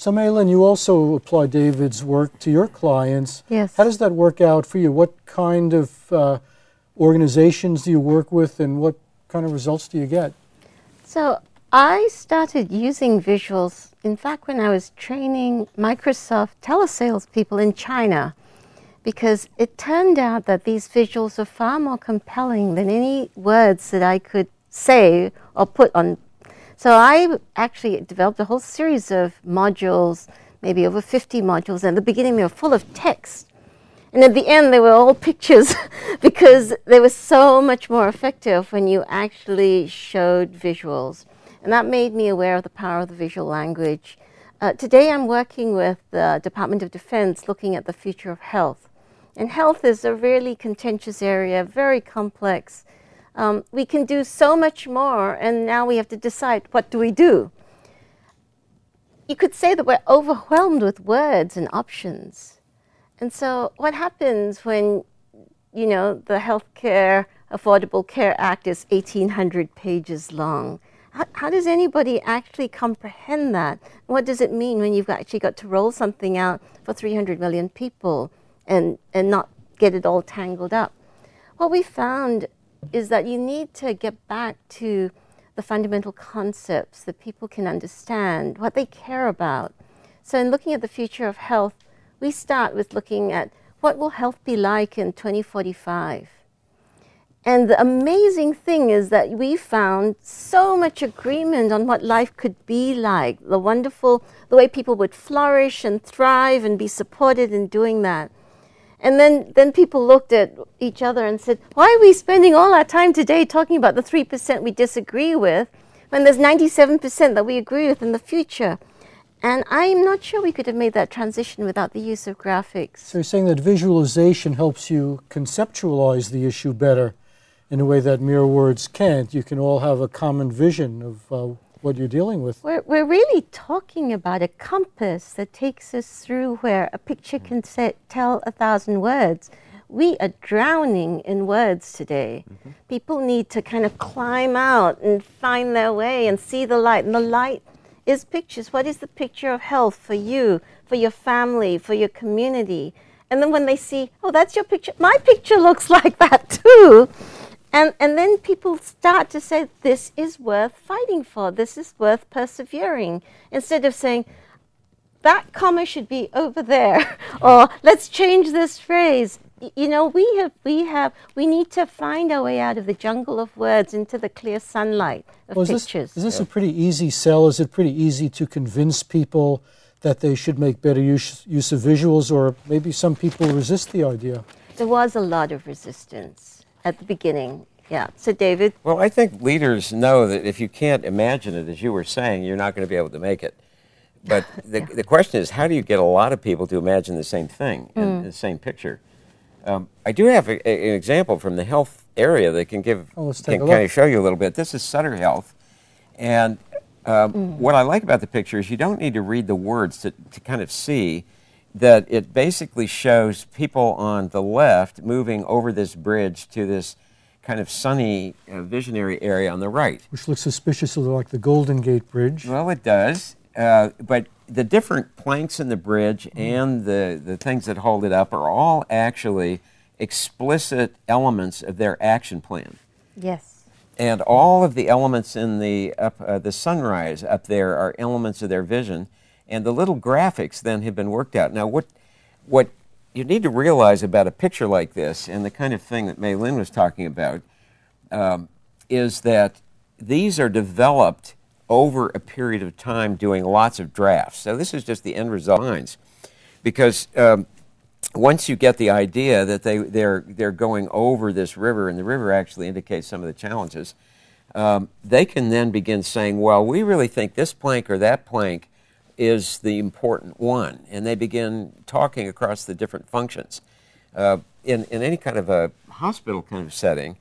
So, Mei Lin, you also apply David's work to your clients. Yes. How does that work out for you? What kind of organizations do you work with, and what kind of results do you get? So I started using visuals, in fact, when I was training Microsoft telesales people in China, because it turned out that these visuals are far more compelling than any words that I could say or put on. So I actually developed a whole series of modules, maybe over 50 modules. And at the beginning, they were full of text. And at the end, they were all pictures because they were so much more effective when you actually showed visuals. And that made me aware of the power of the visual language. Today, I'm working with the Department of Defense looking at the future of health. And health is a really contentious area, very complex. We can do so much more, and now we have to decide, what do we do? You could say that we're overwhelmed with words and options. And so what happens when, you know, the Healthcare Affordable Care Act is 1,800 pages long? How does anybody actually comprehend that? What does it mean when you've actually got to roll something out for 300 million people and not get it all tangled up? What we found is that you need to get back to the fundamental concepts that people can understand, what they care about. So in looking at the future of health, we start with looking at what will health be like in 2045. And the amazing thing is that we found so much agreement on what life could be like, the way people would flourish and thrive and be supported in doing that. And then people looked at each other and said, why are we spending all our time today talking about the 3% we disagree with when there's 97% that we agree with in the future? And I'm not sure we could have made that transition without the use of graphics. So you're saying that visualization helps you conceptualize the issue better in a way that mere words can't. You can all have a common vision of what you're dealing with. We're really talking about a compass that takes us through where a picture can tell 1,000 words. We are drowning in words today. People need to kind of climb out and find their way and see the light. And the light is pictures. What is the picture of health for you, for your family, for your community? And then when they see, oh, that's your picture, my picture looks like that too. And then people start to say, this is worth fighting for, this is worth persevering, instead of saying, that comma should be over there, or let's change this phrase. You know, we need to find our way out of the jungle of words into the clear sunlight of pictures. Is this a pretty easy sell? Is it pretty easy to convince people that they should make better use of visuals, or maybe some people resist the idea? There was a lot of resistance at the beginning. Yeah. So, David? Well, I think leaders know that if you can't imagine it, as you were saying, you're not going to be able to make it. But the question is, how do you get a lot of people to imagine the same thing, and the same picture? I do have an example from the health area that can kind of show you a little bit. This is Sutter Health. And what I like about the picture is you don't need to read the words to kind of see that it basically shows people on the left moving over this bridge to this kind of sunny, visionary area on the right. Which looks suspiciously like the Golden Gate Bridge. Well, it does. But the different planks in the bridge and the things that hold it up are all actually explicit elements of their action plan. Yes. And all of the elements in the sunrise up there are elements of their vision. And the little graphics then have been worked out. Now, what you need to realize about a picture like this, and the kind of thing that Mei Lin was talking about, is that these are developed over a period of time doing lots of drafts. So this is just the end result. Because once you get the idea that they're going over this river, and the river actually indicates some of the challenges, they can then begin saying, well, we really think this plank or that plank is the important one, and they begin talking across the different functions. In any kind of a hospital kind of setting,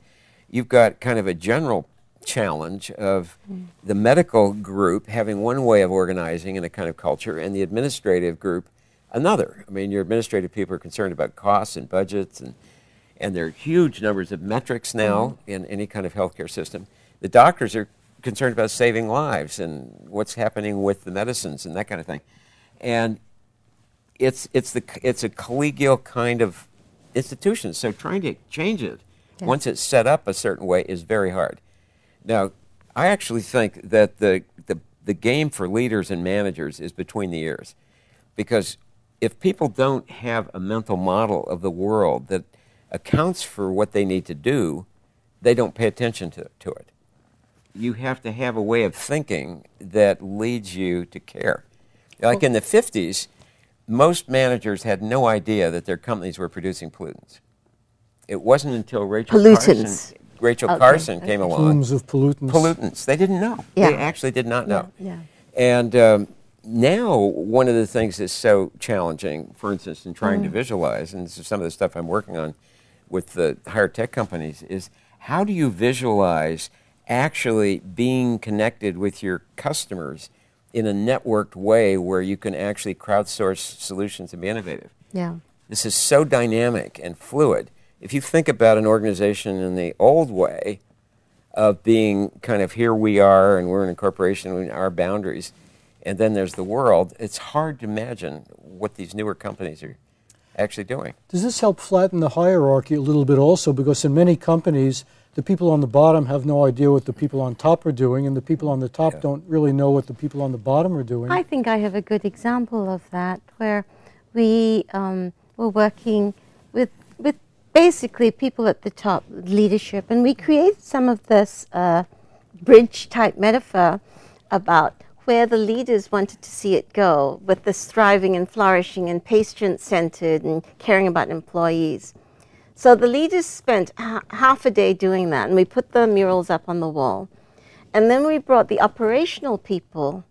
you've got kind of a general challenge of the medical group having one way of organizing in a kind of culture, and the administrative group another. I mean, your administrative people are concerned about costs and budgets, and there are huge numbers of metrics now in any kind of healthcare system. The doctors are concerned about saving lives and what's happening with the medicines and that kind of thing. And it's a collegial kind of institution. So trying to change it once it's set up a certain way is very hard. Now, I actually think that the game for leaders and managers is between the ears, because if people don't have a mental model of the world that accounts for what they need to do, they don't pay attention to it. You have to have a way of thinking that leads you to care. Like in the 50s, most managers had no idea that their companies were producing pollutants. It wasn't until Rachel Carson came along. Plumes of pollutants. Pollutants. They didn't know. Yeah. They actually did not know. Yeah. And now, one of the things that's so challenging, for instance, in trying to visualize, and this is some of the stuff I'm working on with the higher tech companies, is how do you visualize actually being connected with your customers in a networked way where you can actually crowdsource solutions and be innovative? Yeah. This is so dynamic and fluid. If you think about an organization in the old way of being kind of here we are and we're in a corporation with our boundaries, and then there's the world, it's hard to imagine what these newer companies are actually doing. Does this help flatten the hierarchy a little bit also? Because in many companies, the people on the bottom have no idea what the people on top are doing, and the people on the top don't really know what the people on the bottom are doing. I think I have a good example of that, where we were working with basically people at the top, leadership, and we created some of this bridge-type metaphor about where the leaders wanted to see it go, with this thriving and flourishing and patient-centered and caring about employees. So the leaders spent half a day doing that, and we put the murals up on the wall. And then we brought the operational people,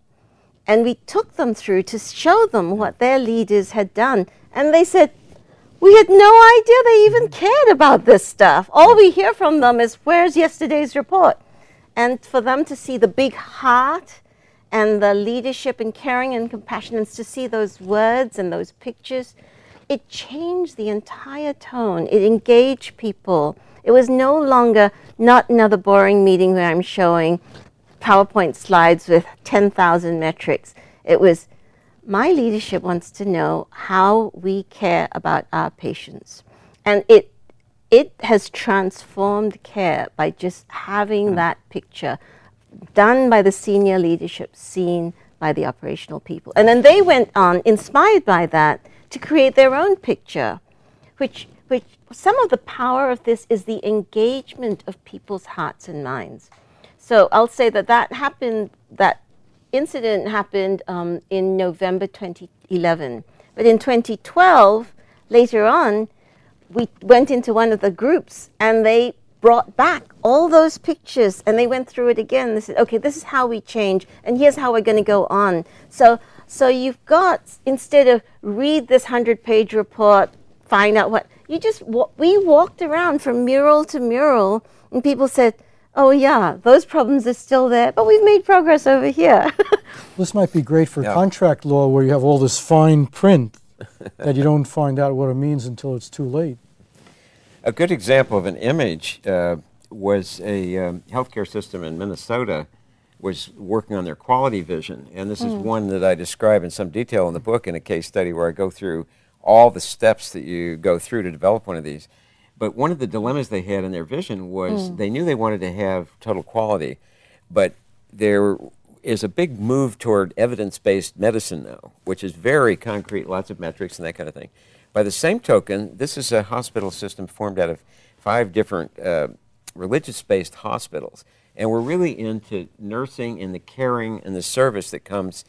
and we took them through to show them what their leaders had done. And they said, we had no idea they even cared about this stuff. All we hear from them is, where's yesterday's report? And for them to see the big heart and the leadership and caring and compassion, and to see those words and those pictures, it changed the entire tone. It engaged people. It was no longer not another boring meeting where I'm showing PowerPoint slides with 10,000 metrics. It was, my leadership wants to know how we care about our patients. And it has transformed care by just having that picture done by the senior leadership, seen by the operational people. And then they went on, inspired by that, to create their own picture, which some of the power of this is the engagement of people's hearts and minds. So I'll say that incident happened in November 2011. But in 2012, later on, we went into one of the groups and they brought back all those pictures and they went through it again. They said, okay, this is how we change and here's how we're going to go on. So you've got, instead of read this 100-page report, find out what, we walked around from mural to mural and people said, oh yeah, those problems are still there, but we've made progress over here. This might be great for contract law where you have all this fine print that you don't find out what it means until it's too late. A good example of an image was a healthcare system in Minnesota was working on their quality vision. And this is one that I describe in some detail in the book in a case study where I go through all the steps that you go through to develop one of these. But one of the dilemmas they had in their vision was they knew they wanted to have total quality, but there is a big move toward evidence-based medicine now, which is very concrete, lots of metrics and that kind of thing. By the same token, this is a hospital system formed out of 5 different religious-based hospitals, and we're really into nursing and the caring and the service that comes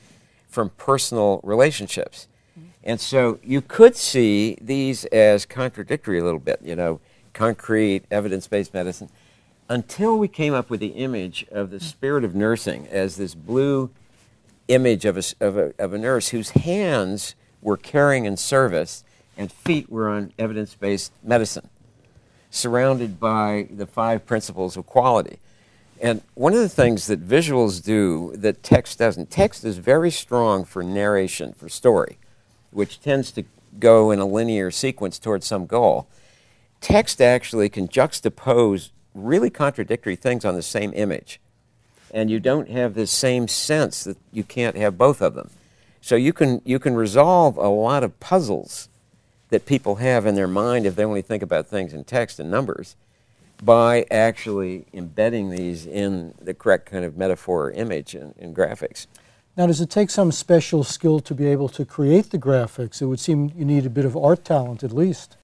from personal relationships. And so you could see these as contradictory a little bit, concrete, evidence-based medicine, until we came up with the image of the spirit of nursing as this blue image of a nurse whose hands were caring and service and feet were on evidence-based medicine, surrounded by the 5 principles of quality. And one of the things that visuals do that text doesn't, text is very strong for narration, for story, which tends to go in a linear sequence towards some goal. Text actually can juxtapose really contradictory things on the same image. And you don't have the same sense that you can't have both of them. So you can resolve a lot of puzzles that people have in their mind if they only think about things in text and numbers by actually embedding these in the correct kind of metaphor or image in graphics. Now, does it take some special skill to be able to create the graphics? It would seem you need a bit of art talent at least.